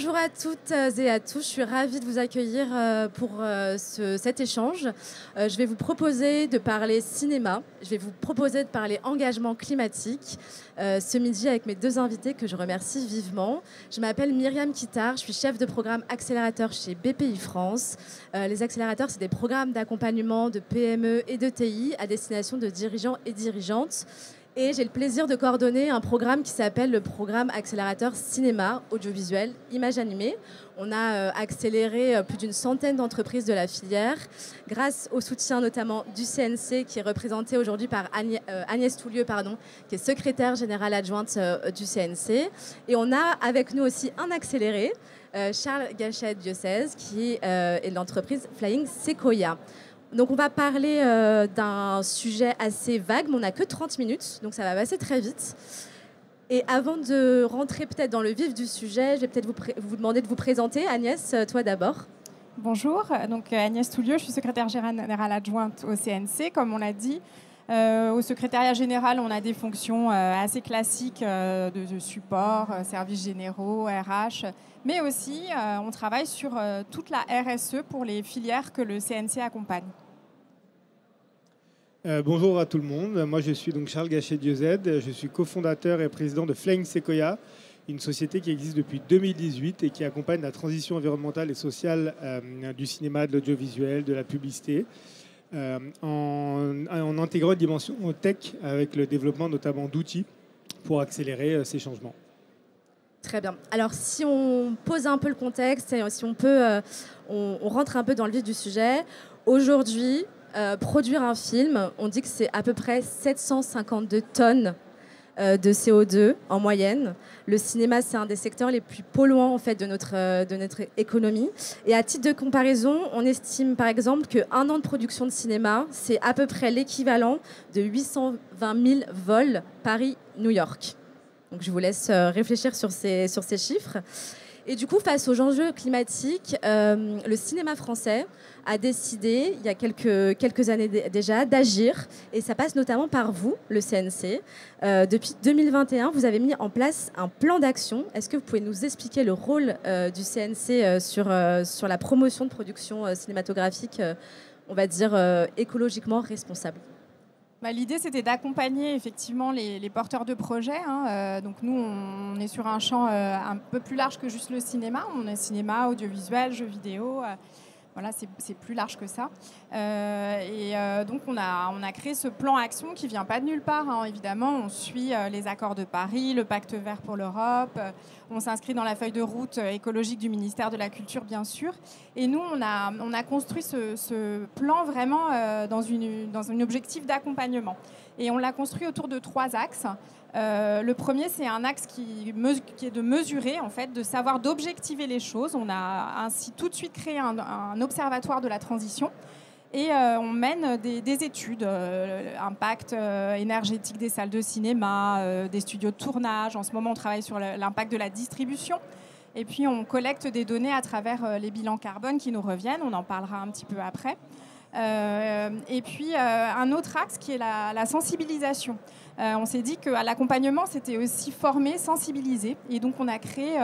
Bonjour à toutes et à tous, je suis ravie de vous accueillir pour cet échange. Je vais vous proposer de parler cinéma, je vais vous proposer de parler engagement climatique ce midi avec mes deux invités que je remercie vivement. Je m'appelle Myriam Kittard, je suis chef de programme accélérateur chez BPI France. Les accélérateurs, c'est des programmes d'accompagnement de PME et de TI à destination de dirigeants et dirigeantes. Et j'ai le plaisir de coordonner un programme qui s'appelle le programme accélérateur cinéma, audiovisuel, images animées. On a accéléré plus d'une centaine d'entreprises de la filière grâce au soutien notamment du CNC qui est représenté aujourd'hui par Agnès Toulieu, qui est secrétaire générale adjointe du CNC. Et on a avec nous aussi un accéléré, Charles Gachet-Diocèse, qui est de l'entreprise Flying Sequoia. Donc on va parler d'un sujet assez vague, mais on n'a que 30 minutes, donc ça va passer très vite. Et avant de rentrer peut-être dans le vif du sujet, je vais peut-être vous demander de vous présenter. Agnès, toi d'abord. Bonjour, donc Agnès Toulieu, je suis secrétaire générale adjointe au CNC, comme on l'a dit. Au secrétariat général, on a des fonctions assez classiques de support, services généraux, RH, mais aussi on travaille sur toute la RSE pour les filières que le CNC accompagne. Bonjour à tout le monde, moi je suis donc Charles Gachet-Diocèse, je suis cofondateur et président de Flying Sequoia, une société qui existe depuis 2018 et qui accompagne la transition environnementale et sociale du cinéma, de l'audiovisuel, de la publicité. En intégrant une dimension tech avec le développement notamment d'outils pour accélérer ces changements. Très bien. Alors si on pose un peu le contexte, et si on peut, on rentre un peu dans le vif du sujet. Aujourd'hui, produire un film, on dit que c'est à peu près 752 tonnes de CO2 en moyenne. Le cinéma, c'est un des secteurs les plus polluants en fait, de notre économie. Et à titre de comparaison, on estime par exemple qu'un an de production de cinéma, c'est à peu près l'équivalent de 820 000 vols Paris-New York. Donc je vous laisse réfléchir sur ces chiffres. Et du coup, face aux enjeux climatiques, le cinéma français a décidé, il y a quelques années déjà, d'agir. Et ça passe notamment par vous, le CNC. Depuis 2021, vous avez mis en place un plan d'action. Est-ce que vous pouvez nous expliquer le rôle du CNC sur la promotion de production cinématographique, on va dire, écologiquement responsable ? L'idée, c'était d'accompagner effectivement les porteurs de projets. Donc nous, on est sur un champ un peu plus large que juste le cinéma. On est cinéma, audiovisuel, jeux vidéo. Voilà, c'est plus large que ça. Donc on a créé ce plan action qui ne vient pas de nulle part. Évidemment, on suit les accords de Paris, le pacte vert pour l'Europe. On s'inscrit dans la feuille de route écologique du ministère de la Culture, bien sûr. Et nous, on a construit ce plan vraiment dans un objectif d'accompagnement. Et on l'a construit autour de 3 axes. Le premier, c'est un axe qui est de mesurer, en fait, de savoir d'objectiver les choses. On a ainsi tout de suite créé un observatoire de la transition. Et on mène des études, impact énergétique des salles de cinéma, des studios de tournage. En ce moment, on travaille sur l'impact de la distribution. Et puis, on collecte des données à travers les bilans carbone qui nous reviennent. On en parlera un petit peu après. Et puis, un autre axe qui est la sensibilisation. On s'est dit qu'à l'accompagnement, c'était aussi former, sensibiliser. Et donc, on a créé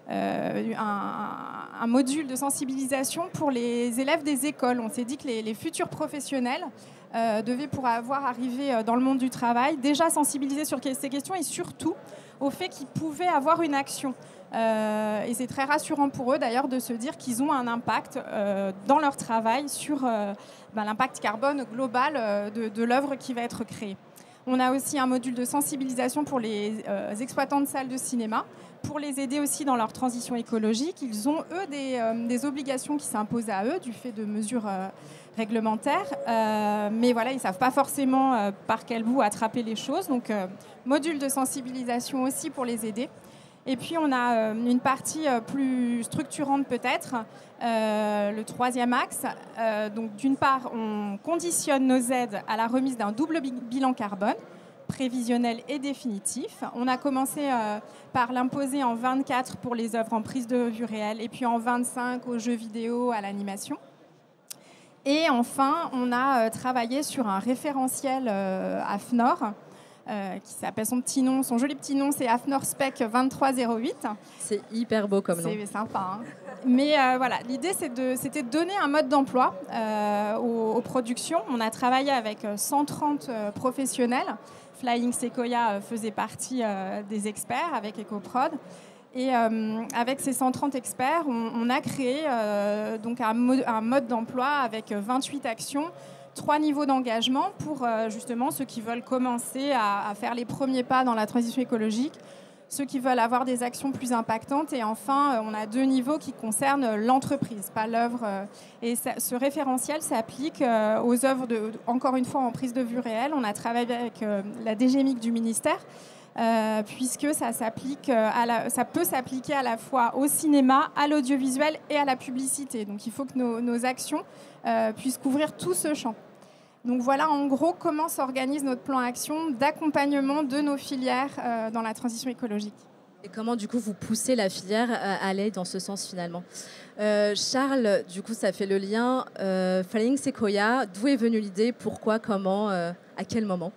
un module de sensibilisation pour les élèves des écoles. On s'est dit que les futurs professionnels devaient, pour arriver dans le monde du travail, déjà sensibiliser sur ces questions et surtout au fait qu'ils pouvaient avoir une action. Et c'est très rassurant pour eux d'ailleurs de se dire qu'ils ont un impact dans leur travail sur l'impact carbone global de l'œuvre qui va être créée. On a aussi un module de sensibilisation pour les exploitants de salles de cinéma, pour les aider aussi dans leur transition écologique. Ils ont, eux, des obligations qui s'imposent à eux du fait de mesures réglementaires. Mais voilà, ils ne savent pas forcément par quel bout attraper les choses. Donc, module de sensibilisation aussi pour les aider. Et puis, on a une partie plus structurante peut-être, le troisième axe. Donc, d'une part, on conditionne nos aides à la remise d'un double bilan carbone, prévisionnel et définitif. On a commencé par l'imposer en 24 pour les œuvres en prise de vue réelle et puis en 25 aux jeux vidéo, à l'animation. Et enfin, on a travaillé sur un référentiel AFNOR qui s'appelle son joli petit nom, c'est AFNOR Spec 2308. C'est hyper beau comme nom. C'est sympa. Hein. Mais voilà, l'idée, c'était de donner un mode d'emploi aux productions. On a travaillé avec 130 professionnels. Flying Sequoia faisait partie des experts avec EcoProd. Et avec ces 130 experts, on a créé donc un mode d'emploi avec 28 actions, 3 niveaux d'engagement pour justement ceux qui veulent commencer à faire les premiers pas dans la transition écologique, ceux qui veulent avoir des actions plus impactantes. Et enfin, on a 2 niveaux qui concernent l'entreprise, pas l'œuvre. Et ce référentiel s'applique aux œuvres, encore une fois, en prise de vue réelle. On a travaillé avec la DGMIC du ministère, puisque ça peut s'appliquer à la fois au cinéma, à l'audiovisuel et à la publicité. Donc il faut que nos actions puissent couvrir tout ce champ. Donc voilà en gros comment s'organise notre plan action d'accompagnement de nos filières dans la transition écologique. Et comment du coup vous poussez la filière à aller dans ce sens finalement. Charles, du coup ça fait le lien. Flying Sequoia, d'où est venue l'idée, pourquoi, comment, à quel moment?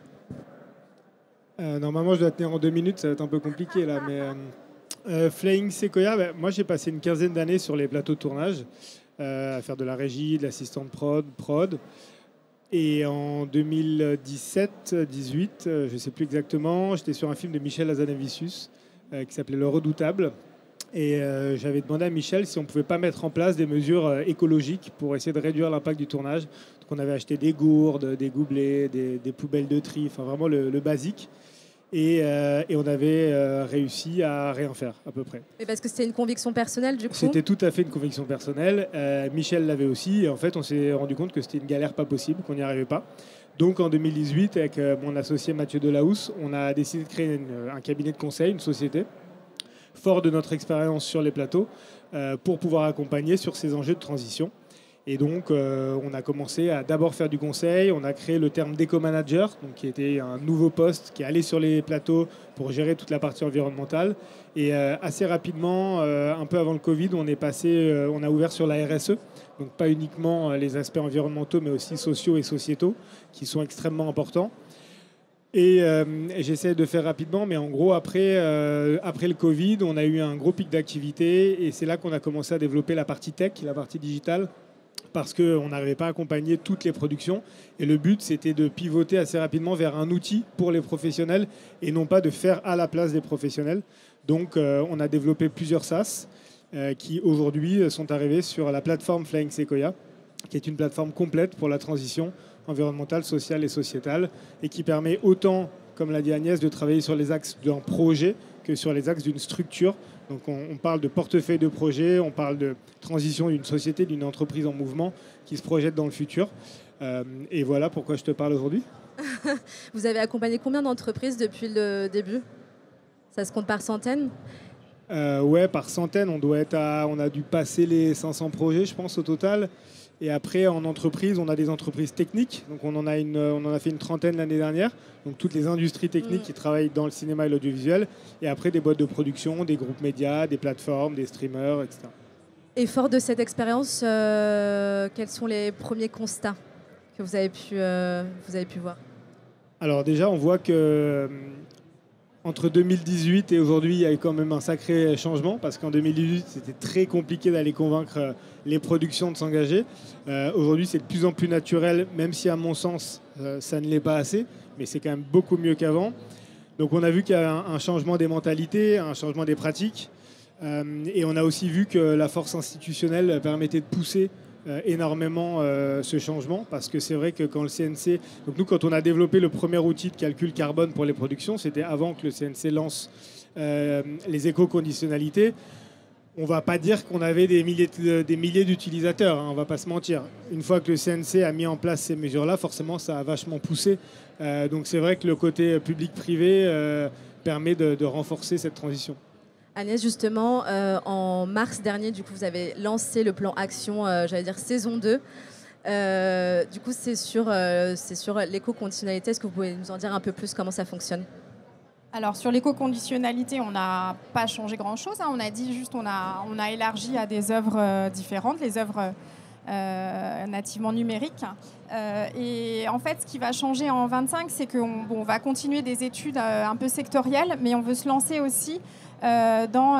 Normalement, je dois tenir en 2 minutes, ça va être un peu compliqué là. Mais Flying Sequoia, moi j'ai passé une quinzaine d'années sur les plateaux de tournage, à faire de la régie, de l'assistante prod. Et en 2017-18, je ne sais plus exactement, j'étais sur un film de Michel Hazanavicius qui s'appelait Le Redoutable. Et j'avais demandé à Michel si on ne pouvait pas mettre en place des mesures écologiques pour essayer de réduire l'impact du tournage. Donc on avait acheté des gourdes, des gobelets, des poubelles de tri, enfin vraiment le basique. Et on avait réussi à rien faire, à peu près. Et parce que c'était une conviction personnelle, du coup? C'était tout à fait une conviction personnelle. Michel l'avait aussi. Et en fait, on s'est rendu compte que c'était une galère pas possible, qu'on n'y arrivait pas. Donc, en 2018, avec mon associé Mathieu Delahousse, on a décidé de créer un cabinet de conseil, une société, fort de notre expérience sur les plateaux, pour pouvoir accompagner sur ces enjeux de transition. Et donc, on a commencé à d'abord faire du conseil. On a créé le terme d'éco-manager, donc qui était un nouveau poste qui allait sur les plateaux pour gérer toute la partie environnementale. Et assez rapidement, un peu avant le Covid, on a ouvert sur la RSE, donc pas uniquement les aspects environnementaux, mais aussi sociaux et sociétaux, qui sont extrêmement importants. Et j'essaie de faire rapidement, mais en gros, après le Covid, on a eu un gros pic d'activité. Et c'est là qu'on a commencé à développer la partie tech, la partie digitale, parce qu'on n'arrivait pas à accompagner toutes les productions. Et le but, c'était de pivoter assez rapidement vers un outil pour les professionnels et non pas de faire à la place des professionnels. Donc, on a développé plusieurs SaaS qui, aujourd'hui, sont arrivés sur la plateforme Flying Sequoia, qui est une plateforme complète pour la transition environnementale, sociale et sociétale et qui permet autant, comme l'a dit Agnès, de travailler sur les axes d'un projet que sur les axes d'une structure. Donc on parle de portefeuille de projet, on parle de transition d'une société, d'une entreprise en mouvement qui se projette dans le futur. Et voilà pourquoi je te parle aujourd'hui. Vous avez accompagné combien d'entreprises depuis le début? Ça se compte par centaines? Ouais, par centaines. On a dû passer les 500 projets, je pense, au total. Et après, en entreprise, on a des entreprises techniques. Donc on en a fait une trentaine l'année dernière. Donc toutes les industries techniques qui travaillent dans le cinéma et l'audiovisuel. Et après, des boîtes de production, des groupes médias, des plateformes, des streamers, etc. Et fort de cette expérience, quels sont les premiers constats que vous avez pu voir? Alors déjà, on voit que entre 2018 et aujourd'hui, il y a eu quand même un sacré changement parce qu'en 2018, c'était très compliqué d'aller convaincre les productions de s'engager. Aujourd'hui, c'est de plus en plus naturel, même si à mon sens, ça ne l'est pas assez, mais c'est quand même beaucoup mieux qu'avant. Donc on a vu qu'il y a un changement des mentalités, un changement des pratiques. Et on a aussi vu que la force institutionnelle permettait de pousser énormément ce changement parce que c'est vrai que quand le CNC... Donc nous, quand on a développé le premier outil de calcul carbone pour les productions, c'était avant que le CNC lance les éco-conditionnalités. On ne va pas dire qu'on avait des milliers d'utilisateurs, hein, on ne va pas se mentir. Une fois que le CNC a mis en place ces mesures-là, forcément, ça a vachement poussé. Donc c'est vrai que le côté public-privé permet de renforcer cette transition. Agnès, justement, en mars dernier, du coup, vous avez lancé le plan Action, j'allais dire saison 2. Du coup, c'est sur l'éco-conditionnalité. Est-ce que vous pouvez nous en dire un peu plus comment ça fonctionne? Alors, sur l'éco-conditionnalité, on n'a pas changé grand-chose. Hein. On a dit juste on a élargi à des œuvres différentes, les œuvres nativement numérique. Et en fait, ce qui va changer en 25, c'est qu'on va continuer des études un peu sectorielles, mais on veut se lancer aussi dans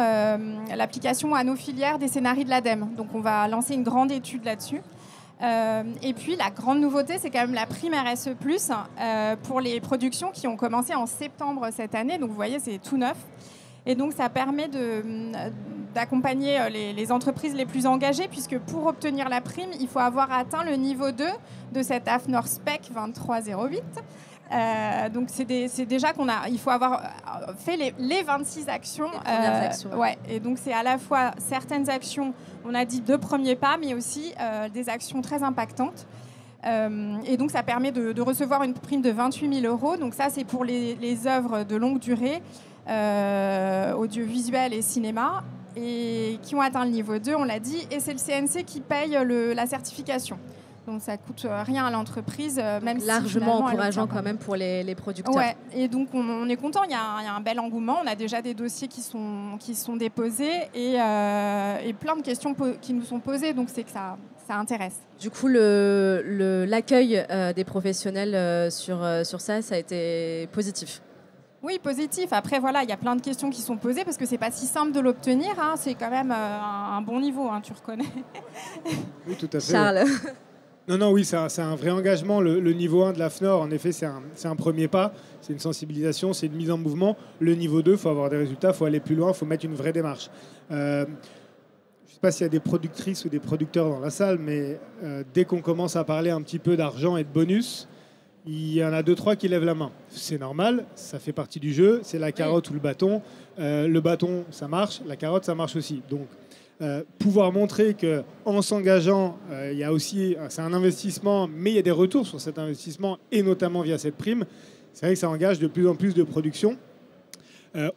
l'application à nos filières des scénarios de l'ADEME. Donc on va lancer une grande étude là-dessus. Et puis la grande nouveauté, c'est quand même la prime RSE+, pour les productions qui ont commencé en septembre cette année. Donc vous voyez, c'est tout neuf. Et donc ça permet d'accompagner les entreprises les plus engagées, puisque pour obtenir la prime, il faut avoir atteint le niveau 2 de cette AFNOR Spec 2308. Donc c'est déjà il faut avoir fait les 26 actions. Actions. Ouais. Et donc c'est à la fois certaines actions, on a dit de premiers pas, mais aussi des actions très impactantes. Et donc ça permet de recevoir une prime de 28 000 €. Donc ça c'est pour les œuvres de longue durée, audiovisuel et cinéma, et qui ont atteint le niveau 2, on l'a dit, et c'est le CNC qui paye la certification. Donc ça ne coûte rien à l'entreprise, même largement encourageant quand même pour les producteurs. Ouais. Et donc on est content, il y a un bel engouement, on a déjà des dossiers qui sont déposés et plein de questions qui nous sont posées, donc c'est que ça intéresse. Du coup, l'accueil des professionnels sur ça a été positif. Oui, positif. Après, voilà, il y a plein de questions qui sont posées parce que c'est pas si simple de l'obtenir. Hein. C'est quand même un bon niveau, hein, tu reconnais. Oui, tout à fait. Charles. Non, oui, c'est un vrai engagement. Le niveau 1 de l'AFNOR, en effet, c'est un premier pas. C'est une sensibilisation, c'est une mise en mouvement. Le niveau 2, il faut avoir des résultats, il faut aller plus loin, il faut mettre une vraie démarche. Je ne sais pas s'il y a des productrices ou des producteurs dans la salle, mais dès qu'on commence à parler un petit peu d'argent et de bonus, il y en a 2-3 qui lèvent la main. C'est normal, ça fait partie du jeu. C'est la carotte ou le bâton. Le bâton, ça marche. La carotte, ça marche aussi. Donc, pouvoir montrer qu'en s'engageant, il y a aussi, c'est un investissement, mais il y a des retours sur cet investissement, et notamment via cette prime. C'est vrai que ça engage de plus en plus de productions.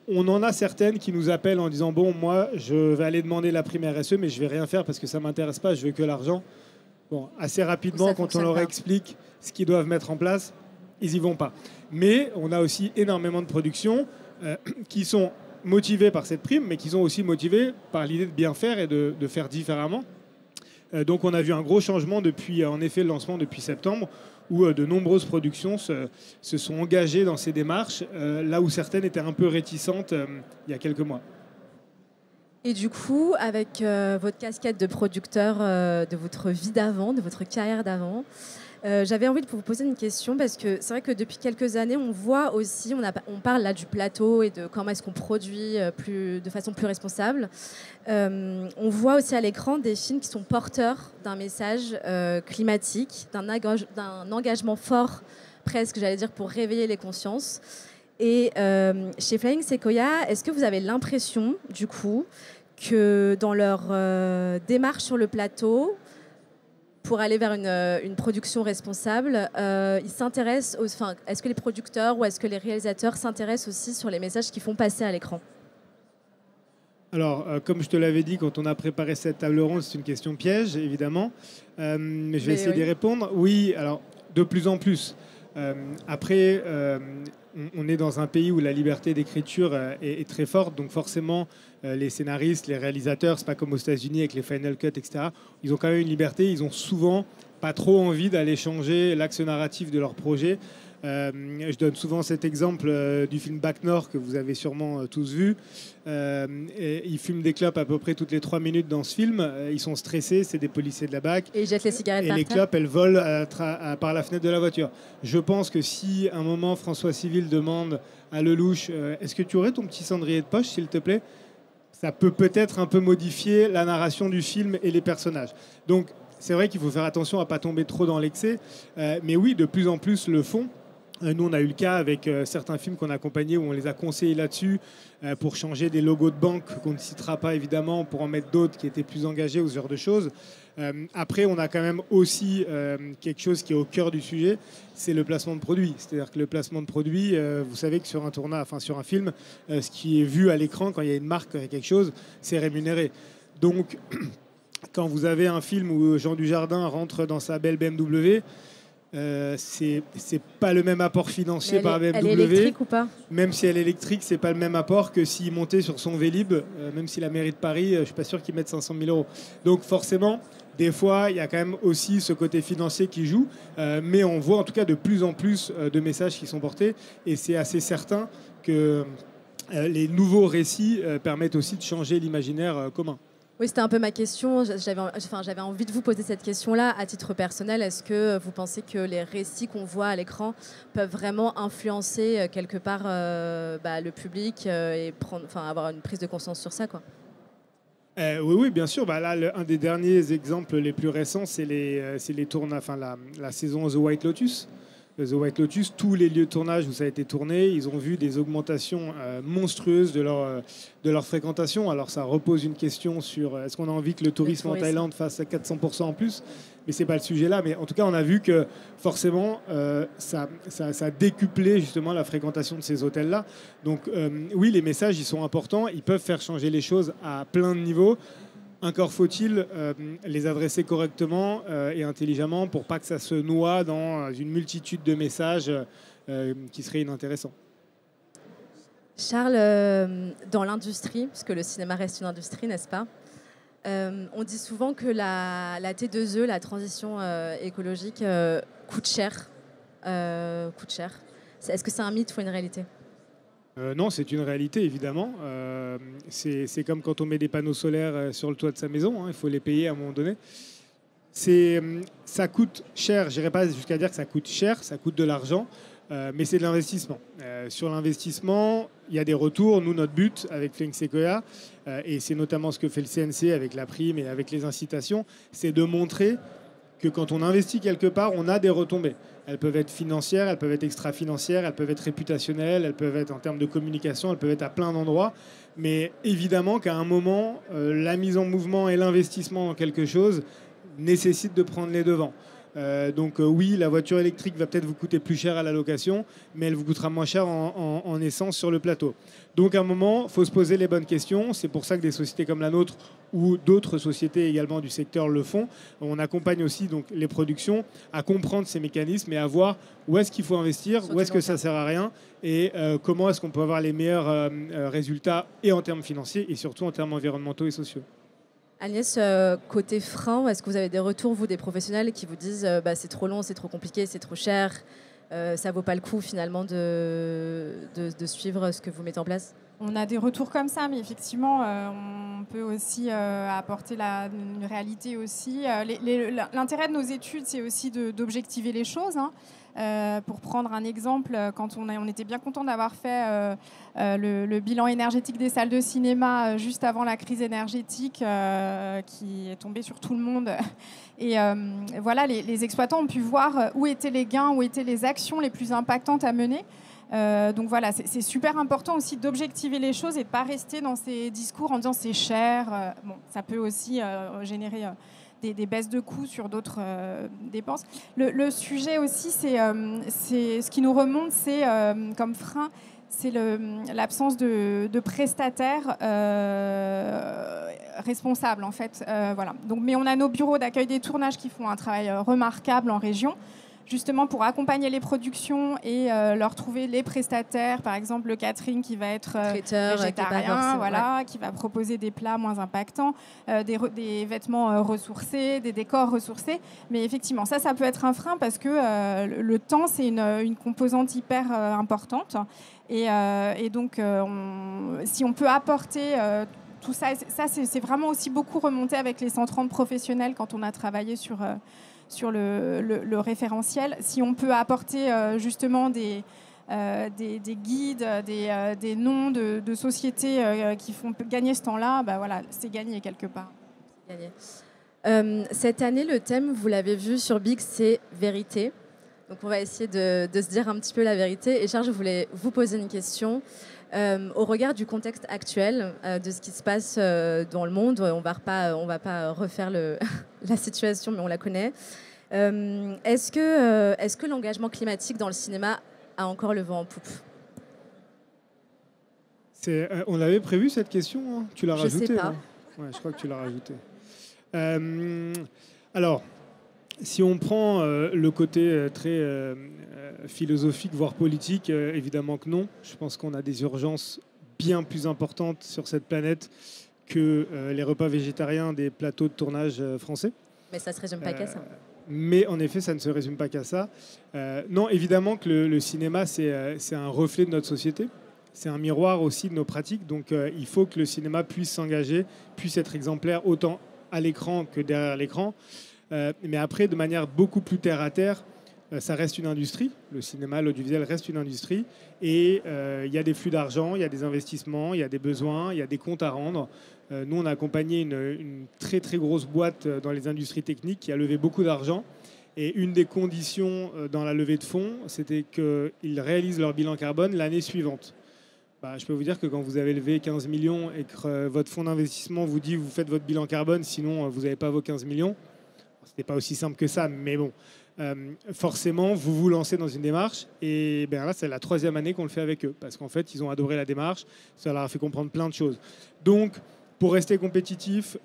On en a certaines qui nous appellent en disant « Bon, moi, je vais aller demander la prime RSE, mais je ne vais rien faire parce que ça ne m'intéresse pas, je veux que l'argent. » Bon, assez rapidement, quand on leur explique ce qu'ils doivent mettre en place, ils n'y vont pas. Mais on a aussi énormément de productions qui sont motivées par cette prime, mais qui sont aussi motivées par l'idée de bien faire et de faire différemment. Donc on a vu un gros changement depuis, en effet, le lancement depuis septembre, où de nombreuses productions se sont engagées dans ces démarches, là où certaines étaient un peu réticentes il y a quelques mois. Et du coup, avec votre casquette de producteur de votre vie d'avant, de votre carrière d'avant, j'avais envie de vous poser une question parce que c'est vrai que depuis quelques années, on voit aussi, on parle là du plateau et de comment est-ce qu'on produit de façon plus responsable. On voit aussi à l'écran des films qui sont porteurs d'un message climatique, d'un engagement fort, presque, j'allais dire, pour réveiller les consciences. Et chez Flying Sequoia, est-ce que vous avez l'impression, du coup, que dans leur démarche sur le plateau, pour aller vers une production responsable, ils s'intéressent, est-ce que les producteurs ou est-ce que les réalisateurs s'intéressent aussi sur les messages qu'ils font passer à l'écran ? Alors, comme je te l'avais dit quand on a préparé cette table ronde, c'est une question piège, évidemment. Mais je vais essayer d'y répondre. Oui, alors, de plus en plus. Après, on est dans un pays où la liberté d'écriture est très forte, donc forcément, les scénaristes, les réalisateurs, c'est pas comme aux États-Unis avec les Final Cut, etc. Ils ont quand même une liberté, ils ont souvent pas trop envie d'aller changer l'axe narratif de leur projet. Je donne souvent cet exemple du film Bac Nord que vous avez sûrement tous vu. Ils fument des clopes à peu près toutes les 3 minutes dans ce film. Ils sont stressés, c'est des policiers de la BAC. Et ils jettent les cigarettes par terre. Et les clopes, elles volent par la fenêtre de la voiture. Je pense que si à un moment François Civil demande à Lelouch est-ce que tu aurais ton petit cendrier de poche, s'il te plaît, ça peut peut-être un peu modifier la narration du film et les personnages. Donc c'est vrai qu'il faut faire attention à ne pas tomber trop dans l'excès. Mais oui, de plus en plus le font. Nous, on a eu le cas avec certains films qu'on a accompagnés où on les a conseillés là-dessus pour changer des logos de banque qu'on ne citera pas évidemment, pour en mettre d'autres qui étaient plus engagés ou ce genre de choses. Après, on a quand même aussi quelque chose qui est au cœur du sujet, c'est le placement de produit. C'est-à-dire que le placement de produit, vous savez que sur un film, ce qui est vu à l'écran quand il y a une marque, quand il y a quelque chose, c'est rémunéré. Donc, quand vous avez un film où Jean Dujardin rentre dans sa belle BMW, c'est pas le même apport financier par BMW. Elle est électrique ou pas ? Même si elle est électrique, c'est pas le même apport que s'il montait sur son Vélib, même si la mairie de Paris, je suis pas sûr qu'ils mettent 500 000 €. Donc forcément, Des fois, il y a quand même aussi ce côté financier qui joue, mais on voit en tout cas de plus en plus de messages qui sont portés, et c'est assez certain que les nouveaux récits permettent aussi de changer l'imaginaire commun. Oui, c'était un peu ma question. J'avais envie de vous poser cette question-là à titre personnel. Est-ce que vous pensez que les récits qu'on voit à l'écran peuvent vraiment influencer quelque part le public et avoir une prise de conscience sur ça, quoi? Oui, bien sûr. Là, un des derniers exemples les plus récents, c'est la saison The White Lotus. The White Lotus, tous les lieux de tournage où ça a été tourné, ils ont vu des augmentations monstrueuses de leur fréquentation. Alors ça repose une question sur est-ce qu'on a envie que le tourisme en Thaïlande fasse 400% en plus, mais c'est pas le sujet là. Mais en tout cas, on a vu que forcément ça a décuplé justement la fréquentation de ces hôtels-là. Donc oui, les messages, ils sont importants, ils peuvent faire changer les choses à plein de niveaux. Encore faut-il les adresser correctement et intelligemment pour pas que ça se noie dans une multitude de messages qui seraient inintéressants. Charles, dans l'industrie, parce que le cinéma reste une industrie, n'est-ce pas, on dit souvent que la T2E, la transition écologique, coûte cher. Est-ce que c'est un mythe ou une réalité ? Non, c'est une réalité, évidemment. C'est comme quand on met des panneaux solaires sur le toit de sa maison. Il faut les payer à un moment donné. Ça coûte cher. Je n'irai pas jusqu'à dire que ça coûte cher. Ça coûte de l'argent. Mais c'est de l'investissement. Sur l'investissement, il y a des retours. Nous, notre but avec Flying Sequoia, et c'est notamment ce que fait le CNC avec la prime et avec les incitations, c'est de montrer que quand on investit quelque part, on a des retombées. Elles peuvent être financières, elles peuvent être extra-financières, elles peuvent être réputationnelles, elles peuvent être en termes de communication, elles peuvent être à plein d'endroits. Mais évidemment qu'à un moment, la mise en mouvement et l'investissement dans quelque chose nécessitent de prendre les devants. Donc oui, la voiture électrique va peut-être vous coûter plus cher à la location, mais elle vous coûtera moins cher en essence sur le plateau. Donc à un moment, il faut se poser les bonnes questions. C'est pour ça que des sociétés comme la nôtre ou d'autres sociétés également du secteur le font. On accompagne aussi donc, les productions à comprendre ces mécanismes et à voir où est-ce qu'il faut investir, où est-ce que ça ne sert à rien et comment est-ce qu'on peut avoir les meilleurs résultats et en termes financiers et surtout en termes environnementaux et sociaux. Agnès, côté frein, est-ce que vous avez des retours, vous, des professionnels qui vous disent c'est trop long, c'est trop compliqué, c'est trop cher, ça vaut pas le coup finalement de suivre ce que vous mettez en place? On a des retours comme ça, mais effectivement, on peut aussi apporter une réalité aussi. L'intérêt de nos études, c'est aussi d'objectiver les choses. Pour prendre un exemple, quand on était bien content d'avoir fait le bilan énergétique des salles de cinéma juste avant la crise énergétique qui est tombée sur tout le monde. Et voilà, les exploitants ont pu voir où étaient les gains, où étaient les actions les plus impactantes à mener. Donc voilà, c'est super important aussi d'objectiver les choses et de ne pas rester dans ces discours en disant c'est cher. Bon, ça peut aussi générer des baisses de coûts sur d'autres dépenses. Le sujet aussi, c'est ce qui nous remonte, c'est comme frein, c'est l'absence de prestataires responsables en fait. Voilà. Donc, mais on a nos bureaux d'accueil des tournages qui font un travail remarquable en région, justement pour accompagner les productions et leur trouver les prestataires, par exemple le catering qui va être végétarien, qui va proposer des plats moins impactants, des vêtements ressourcés, des décors ressourcés. Mais effectivement, ça peut être un frein parce que le temps, c'est une composante hyper importante. Et donc, si on peut apporter tout ça, c'est vraiment aussi beaucoup remonté avec les 130 professionnels quand on a travaillé sur le référentiel. Si on peut apporter justement des guides, des noms de sociétés qui font gagner ce temps-là, voilà, c'est gagné quelque part. Cette année, le thème, vous l'avez vu sur Big, c'est vérité. Donc on va essayer de se dire un petit peu la vérité. Et Charles, je voulais vous poser une question. Au regard du contexte actuel, de ce qui se passe dans le monde, on va pas refaire la situation, mais on la connaît. Est-ce que l'engagement climatique dans le cinéma a encore le vent en poupe? On avait prévu cette question, hein? Tu l'as rajoutée? Je sais pas. Hein? Ouais, je crois que tu l'as rajoutée. Alors, si on prend le côté très philosophique, voire politique, évidemment que non. Je pense qu'on a des urgences bien plus importantes sur cette planète que les repas végétariens des plateaux de tournage français. Mais ça ne se résume pas qu'à ça. Mais en effet, ça ne se résume pas qu'à ça. Non, évidemment que le cinéma, c'est un reflet de notre société. C'est un miroir aussi de nos pratiques. Donc, il faut que le cinéma puisse s'engager, puisse être exemplaire autant à l'écran que derrière l'écran. Mais après, de manière beaucoup plus terre à terre, ça reste une industrie. Le cinéma, l'audiovisuel reste une industrie. Et il y a des flux d'argent, il y a des investissements, il y a des besoins, il y a des comptes à rendre. Nous, on a accompagné une très, très grosse boîte dans les industries techniques qui a levé beaucoup d'argent. Et une des conditions dans la levée de fonds, c'était qu'ils réalisent leur bilan carbone l'année suivante. Je peux vous dire que quand vous avez levé 15 millions et que votre fonds d'investissement vous dit vous faites votre bilan carbone, sinon vous n'avez pas vos 15 millions. Ce n'est pas aussi simple que ça, mais bon. Forcément, vous vous lancez dans une démarche. Et là, c'est la 3e année qu'on le fait avec eux. Parce qu'en fait, ils ont adoré la démarche. Ça leur a fait comprendre plein de choses. Donc, pour rester compétitif,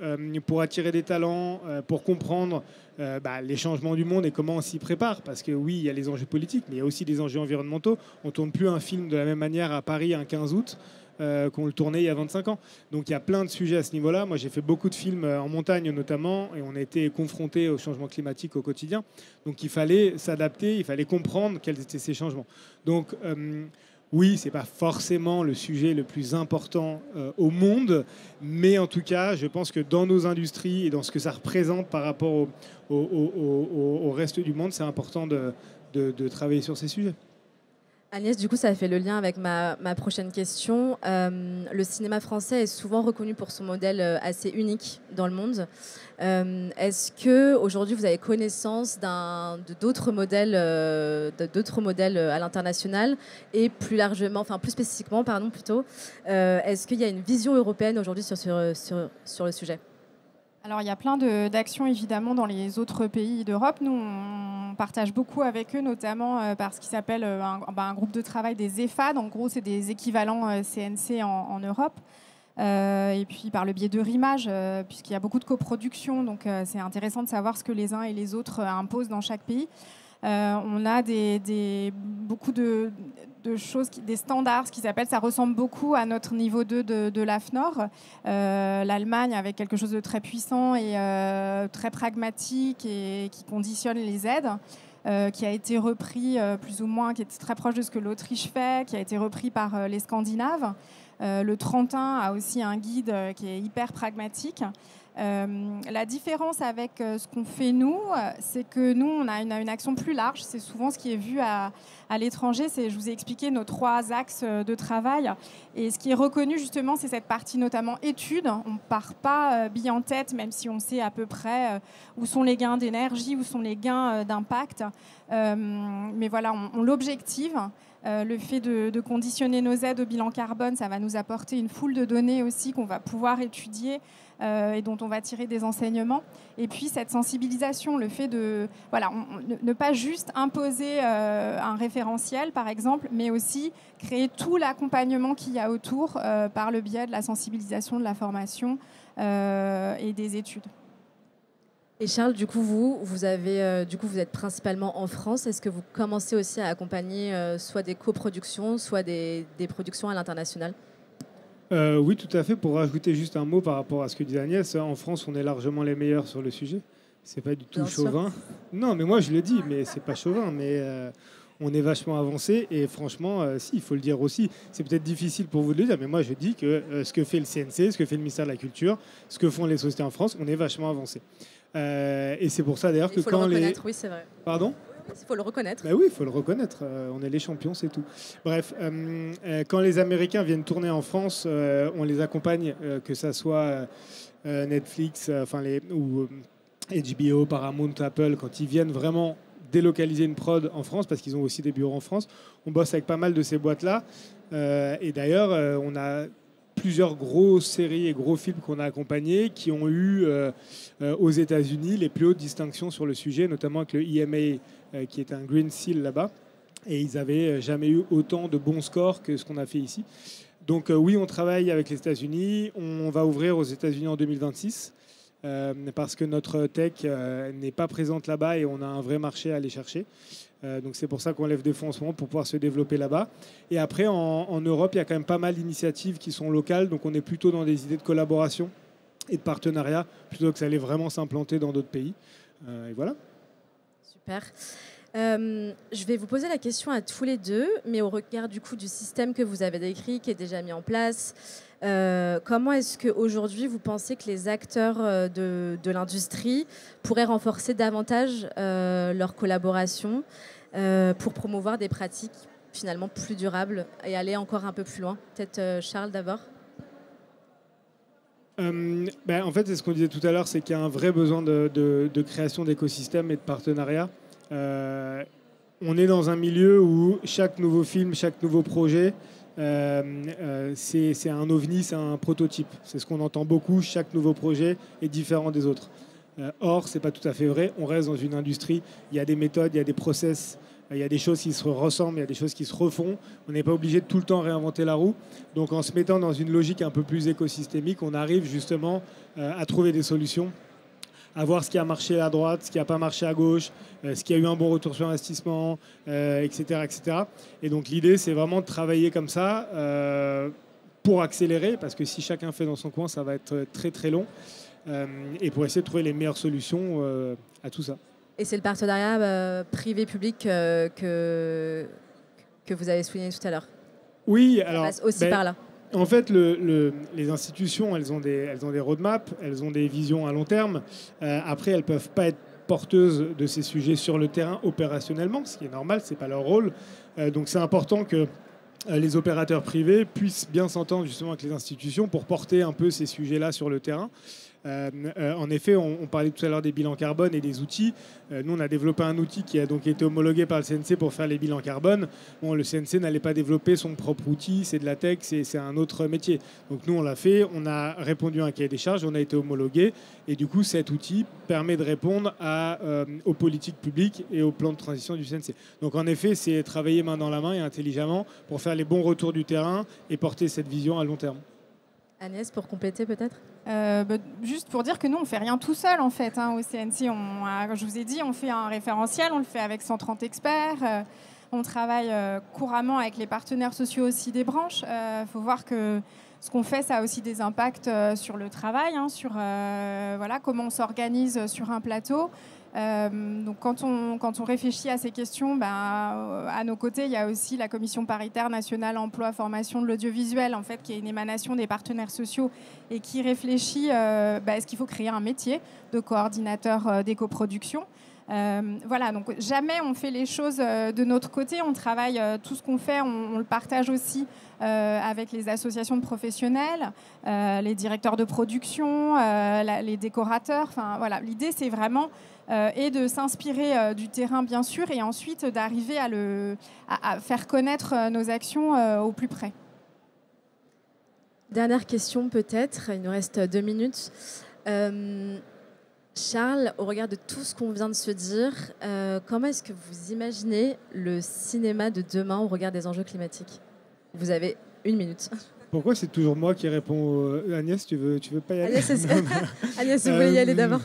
pour attirer des talents, pour comprendre les changements du monde et comment on s'y prépare. Parce que oui, il y a les enjeux politiques, mais il y a aussi des enjeux environnementaux. On ne tourne plus un film de la même manière à Paris un 15 août qu'on le tournait il y a 25 ans. Donc il y a plein de sujets à ce niveau-là. Moi, j'ai fait beaucoup de films en montagne notamment, et on a été confrontés au changement climatique au quotidien. Donc il fallait s'adapter, il fallait comprendre quels étaient ces changements. Donc oui, ce n'est pas forcément le sujet le plus important au monde, mais en tout cas, je pense que dans nos industries et dans ce que ça représente par rapport au reste du monde, c'est important de travailler sur ces sujets. Agnès, du coup, ça fait le lien avec ma prochaine question. Le cinéma français est souvent reconnu pour son modèle assez unique dans le monde. Est-ce qu'aujourd'hui, vous avez connaissance d'autres modèles à l'international et plus largement, enfin plus spécifiquement, est-ce qu'il y a une vision européenne aujourd'hui sur le sujet ? Alors, il y a plein d'actions, évidemment, dans les autres pays d'Europe. Nous, on partage beaucoup avec eux, notamment par ce qui s'appelle un groupe de travail des EFAD. En gros, c'est des équivalents CNC en Europe. Et puis, par le biais de RIMAGE, puisqu'il y a beaucoup de coproduction. Donc, c'est intéressant de savoir ce que les uns et les autres imposent dans chaque pays. On a beaucoup de choses, des standards, ce qu'ils appellent, ça ressemble beaucoup à notre niveau 2 de l'AFNOR. L'Allemagne avec quelque chose de très puissant et très pragmatique et qui conditionne les aides, qui a été repris plus ou moins, qui est très proche de ce que l'Autriche fait, qui a été repris par les Scandinaves. Le Trentin a aussi un guide qui est hyper pragmatique. La différence avec ce qu'on fait nous, c'est que nous, on a une action plus large. C'est souvent ce qui est vu à l'étranger. Je vous ai expliqué nos 3 axes de travail. Et ce qui est reconnu, justement, c'est cette partie notamment études. On ne part pas bille en tête, même si on sait à peu près où sont les gains d'énergie, où sont les gains d'impact. Mais voilà, on l'objective. Le fait de conditionner nos aides au bilan carbone, ça va nous apporter une foule de données aussi qu'on va pouvoir étudier et dont on va tirer des enseignements. Et puis cette sensibilisation, le fait de ne pas juste imposer un référentiel, par exemple, mais aussi créer tout l'accompagnement qu'il y a autour par le biais de la sensibilisation, de la formation et des études. Et Charles, du coup, vous êtes principalement en France. Est-ce que vous commencez aussi à accompagner soit des coproductions, soit des productions à l'international ? Oui, tout à fait. Pour rajouter juste un mot par rapport à ce que dit Agnès, en France, on est largement les meilleurs sur le sujet. C'est pas du tout chauvin. Non, mais moi je le dis, mais c'est pas chauvin. Mais on est vachement avancé et franchement, si, il faut le dire aussi. C'est peut-être difficile pour vous de le dire, mais moi je dis que ce que fait le CNC, ce que fait le ministère de la Culture, ce que font les sociétés en France, on est vachement avancé. Et c'est pour ça d'ailleurs que quand les... Oui, c'est vrai. Pardon ? Il faut le reconnaître. Oui, il faut le reconnaître. On est les champions, c'est tout. Bref, quand les Américains viennent tourner en France, on les accompagne, que ça soit Netflix, ou HBO, Paramount, Apple, quand ils viennent vraiment délocaliser une prod en France, parce qu'ils ont aussi des bureaux en France. On bosse avec pas mal de ces boîtes-là. Et d'ailleurs, on a plusieurs grosses séries et gros films qu'on a accompagnés qui ont eu aux États-Unis les plus hautes distinctions sur le sujet, notamment avec le EMA, qui est un Green Seal là-bas. Et ils n'avaient jamais eu autant de bons scores que ce qu'on a fait ici. Donc oui, on travaille avec les États-Unis. On va ouvrir aux États-Unis en 2026 parce que notre tech n'est pas présente là-bas et on a un vrai marché à aller chercher. Donc c'est pour ça qu'on lève des fonds en ce moment pour pouvoir se développer là-bas. Et après, en Europe, il y a quand même pas mal d'initiatives qui sont locales. Donc on est plutôt dans des idées de collaboration et de partenariat plutôt que ça allait vraiment s'implanter dans d'autres pays. Et voilà. Super. Je vais vous poser la question à tous les deux, mais au regard du coup du système que vous avez décrit, qui est déjà mis en place, comment est-ce qu'aujourd'hui vous pensez que les acteurs de l'industrie pourraient renforcer davantage leur collaboration pour promouvoir des pratiques finalement plus durables et aller encore un peu plus loin? Peut-être Charles d'abord. En fait, c'est ce qu'on disait tout à l'heure, c'est qu'il y a un vrai besoin de création d'écosystèmes et de partenariats. On est dans un milieu où chaque nouveau film, chaque nouveau projet, c'est un ovni, c'est un prototype. C'est ce qu'on entend beaucoup, chaque nouveau projet est différent des autres. Or, ce n'est pas tout à fait vrai, on reste dans une industrie, il y a des méthodes, il y a des process, il y a des choses qui se ressemblent, il y a des choses qui se refont. On n'est pas obligé de tout le temps réinventer la roue. Donc en se mettant dans une logique un peu plus écosystémique, on arrive justement à trouver des solutions, à voir ce qui a marché à droite, ce qui n'a pas marché à gauche, ce qui a eu un bon retour sur investissement, etc., etc. Et donc l'idée, c'est vraiment de travailler comme ça pour accélérer, parce que si chacun fait dans son coin, ça va être très très long, et pour essayer de trouver les meilleures solutions à tout ça. Et c'est le partenariat privé-public que vous avez souligné tout à l'heure. Oui, ça passe aussi par là. En fait, les institutions, elles ont des roadmaps, elles ont des visions à long terme. Après, elles ne peuvent pas être porteuses de ces sujets sur le terrain opérationnellement, ce qui est normal, ce n'est pas leur rôle. Donc c'est important que les opérateurs privés puissent bien s'entendre justement avec les institutions pour porter un peu ces sujets-là sur le terrain. En effet, on parlait tout à l'heure des bilans carbone et des outils. Nous, on a développé un outil qui a donc été homologué par le CNC pour faire les bilans carbone. Bon, le CNC n'allait pas développer son propre outil, c'est de la tech, c'est un autre métier. Donc nous, on l'a fait, on a répondu à un cahier des charges, on a été homologué. Et du coup, cet outil permet de répondre aux politiques publiques et au plan de transition du CNC. Donc en effet, c'est travailler main dans la main et intelligemment pour faire les bons retours du terrain et porter cette vision à long terme. Agnès, pour compléter peut-être juste pour dire que nous, on ne fait rien tout seul en fait. Au CNC, je vous ai dit, on fait un référentiel, on le fait avec 130 experts. On travaille couramment avec les partenaires sociaux aussi des branches. Faut voir que ce qu'on fait, ça a aussi des impacts sur le travail, sur comment on s'organise sur un plateau. Donc quand on réfléchit à ces questions, à nos côtés, il y a aussi la Commission paritaire nationale emploi-formation de l'audiovisuel, en fait, qui est une émanation des partenaires sociaux et qui réfléchit est-ce qu'il faut créer un métier de coordinateur d'éco-production. Donc jamais on fait les choses de notre côté, on travaille, tout ce qu'on fait, on le partage aussi avec les associations de professionnels, les directeurs de production, les décorateurs. L'idée c'est vraiment de s'inspirer du terrain bien sûr et ensuite d'arriver à faire connaître nos actions au plus près. Dernière question peut-être, il nous reste 2 minutes. Charles, au regard de tout ce qu'on vient de se dire, comment est-ce que vous imaginez le cinéma de demain au regard des enjeux climatiques? Vous avez 1 minute. Pourquoi c'est toujours moi qui réponds Agnès, tu veux pas y aller? Agnès, vous voulez y aller d'abord?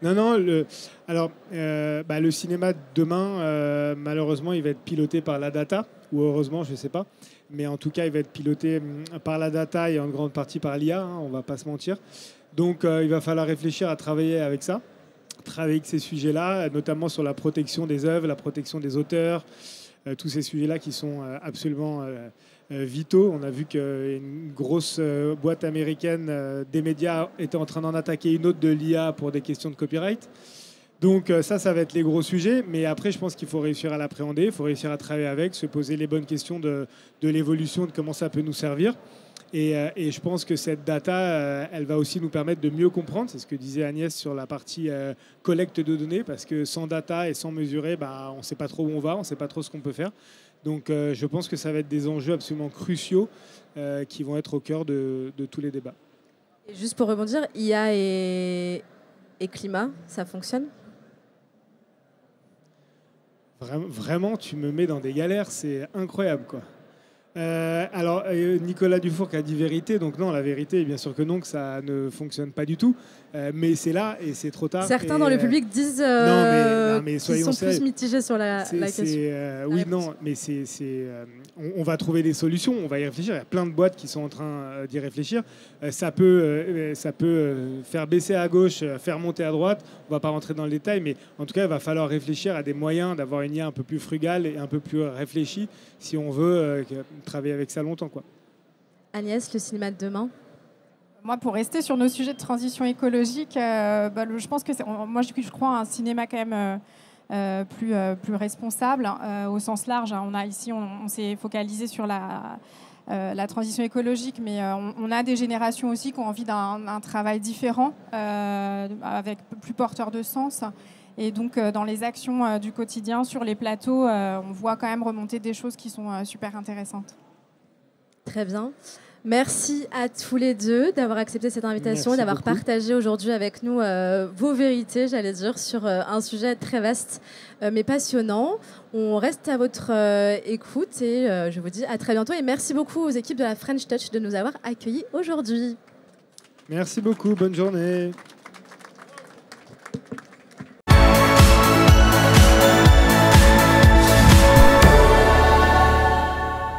Non. Le cinéma de demain, malheureusement, il va être piloté par la data, ou heureusement, je ne sais pas. Mais en tout cas, il va être piloté par la data et en grande partie par l'IA, on ne va pas se mentir. Donc, il va falloir réfléchir à travailler avec ça, travailler avec ces sujets-là, notamment sur la protection des œuvres, la protection des auteurs, tous ces sujets-là qui sont absolument vitaux. On a vu qu'une grosse boîte américaine des médias était en train d'en attaquer une autre de l'IA pour des questions de copyright. Donc ça va être les gros sujets. Mais après, je pense qu'il faut réussir à l'appréhender, il faut réussir à travailler avec, se poser les bonnes questions de l'évolution, de comment ça peut nous servir. Et je pense que cette data, elle va aussi nous permettre de mieux comprendre. C'est ce que disait Agnès sur la partie collecte de données, parce que sans data et sans mesurer, on ne sait pas trop où on va, on ne sait pas trop ce qu'on peut faire. Donc je pense que ça va être des enjeux absolument cruciaux qui vont être au cœur de tous les débats. Et juste pour rebondir, IA et climat, ça fonctionne ? Vraiment, tu me mets dans des galères, c'est incroyable, quoi. Nicolas Dufourcq a dit vérité, donc non, la vérité, bien sûr que non, que ça ne fonctionne pas du tout. Mais c'est là et c'est trop tard. Certains dans le public disent mais qu'ils sont plus mitigés sur la question. Oui, non, mais on va trouver des solutions, on va y réfléchir. Il y a plein de boîtes qui sont en train d'y réfléchir. Ça peut faire baisser à gauche, faire monter à droite. On ne va pas rentrer dans le détail, mais en tout cas, il va falloir réfléchir à des moyens d'avoir une IA un peu plus frugale et un peu plus réfléchie si on veut travailler avec ça longtemps, quoi. Agnès, le cinéma de demain? Moi, pour rester sur nos sujets de transition écologique, je pense que je crois à un cinéma quand même plus responsable au sens large. On s'est focalisé sur la transition écologique, mais on a des générations aussi qui ont envie d'un travail différent, avec plus porteur de sens. Et donc, dans les actions du quotidien, sur les plateaux, on voit quand même remonter des choses qui sont super intéressantes. Très bien. Merci à tous les deux d'avoir accepté cette invitation et d'avoir partagé aujourd'hui avec nous vos vérités, j'allais dire, sur un sujet très vaste mais passionnant. On reste à votre écoute et je vous dis à très bientôt. Et merci beaucoup aux équipes de la French Touch de nous avoir accueillis aujourd'hui. Merci beaucoup, bonne journée.